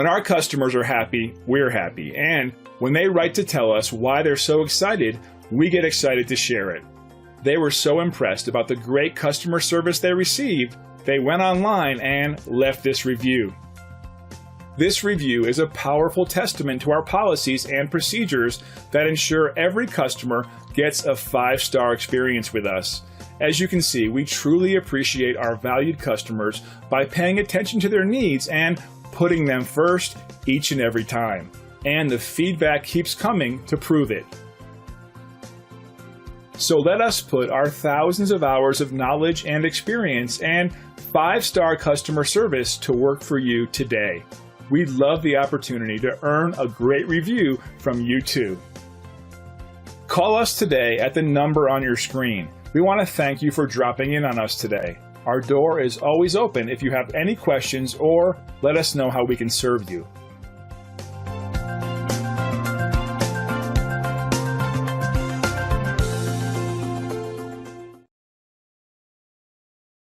When our customers are happy, we're happy. And when they write to tell us why they're so excited, we get excited to share it. They were so impressed about the great customer service they received, they went online and left this review. This review is a powerful testament to our policies and procedures that ensure every customer gets a 5-star experience with us. As you can see, we truly appreciate our valued customers by paying attention to their needs and putting them first each and every time. And the feedback keeps coming to prove it. So let us put our thousands of hours of knowledge and experience and 5-star customer service to work for you today. We'd love the opportunity to earn a great review from you too. Call us today at the number on your screen. We want to thank you for dropping in on us today. Our door is always open if you have any questions or let us know how we can serve you.